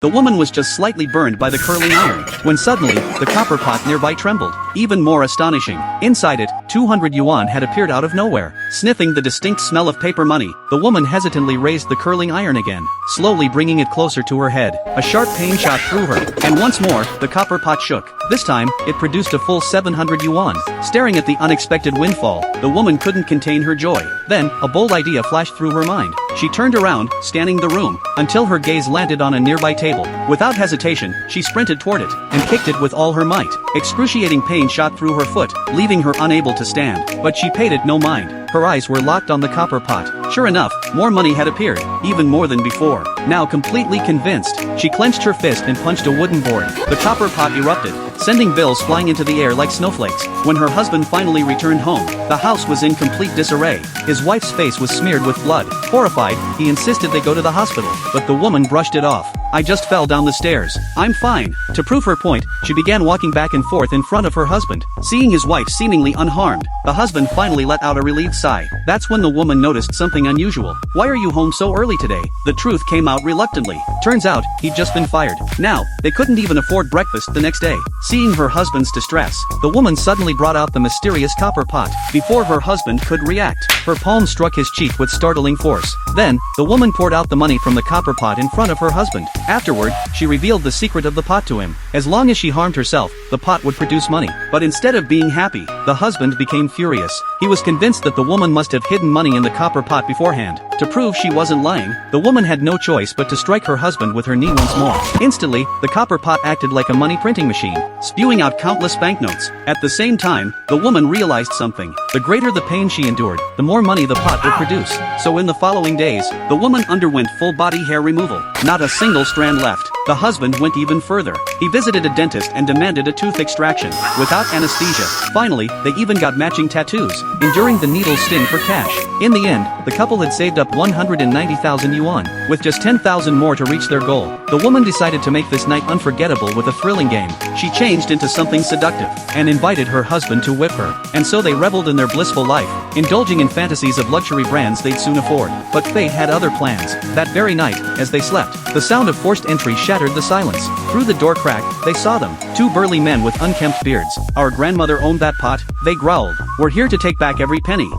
The woman was just slightly burned by the curling iron, when suddenly, the copper pot nearby trembled. Even more astonishing, inside it, 200 yuan had appeared out of nowhere. Sniffing the distinct smell of paper money, the woman hesitantly raised the curling iron again, slowly bringing it closer to her head. A sharp pain shot through her, and once more, the copper pot shook. This time, it produced a full 700 yuan. Staring at the unexpected windfall, the woman couldn't contain her joy. Then, a bold idea flashed through her mind. She turned around, scanning the room, until her gaze landed on a nearby table. Without hesitation, she sprinted toward it, and kicked it with all her might. Excruciating pain shot through her foot, leaving her unable to stand. But she paid it no mind. Her eyes were locked on the copper pot. Sure enough, more money had appeared, even more than before. Now completely convinced, she clenched her fist and punched a wooden board. The copper pot erupted, sending bills flying into the air like snowflakes. When her husband finally returned home, the house was in complete disarray. His wife's face was smeared with blood. Horrified, he insisted they go to the hospital, but the woman brushed it off. "I just fell down the stairs. I'm fine." To prove her point, she began walking back and forth in front of her husband. Seeing his wife seemingly unharmed, the husband finally let out a relieved sigh. That's when the woman noticed something unusual. "Why are you home so early today?" The truth came out reluctantly. Turns out, he'd just been fired. Now, they couldn't even afford breakfast the next day. Seeing her husband's distress, the woman suddenly brought out the mysterious copper pot. Before her husband could react, her palm struck his cheek with startling force. Then, the woman poured out the money from the copper pot in front of her husband. Afterward, she revealed the secret of the pot to him. As long as she harmed herself, the pot would produce money. But instead of being happy, the husband became furious. He was convinced that the woman must have hidden money in the copper pot beforehand. To prove she wasn't lying, the woman had no choice but to strike her husband with her knee once more. Instantly, the copper pot acted like a money printing machine, spewing out countless banknotes. At the same time, the woman realized something. The greater the pain she endured, the more money the pot would produce. So in the following days, the woman underwent full-body hair removal. Not a single strand left. The husband went even further. He visited a dentist and demanded a tooth extraction, without anesthesia. Finally, they even got matching tattoos, enduring the needle's sting for cash. In the end, the couple had saved up 190,000 yuan, with just 10,000 more to reach their goal. The woman decided to make this night unforgettable with a thrilling game. She changed into something seductive, and invited her husband to whip her. And so they reveled in their blissful life, indulging in fantasies of luxury brands they'd soon afford. But fate had other plans. That very night, as they slept, the sound of forced entry shattered the silence. Through the door crack, they saw them. Two burly men with unkempt beards. "Our grandmother owned that pot," they growled. "We're here to take back every penny."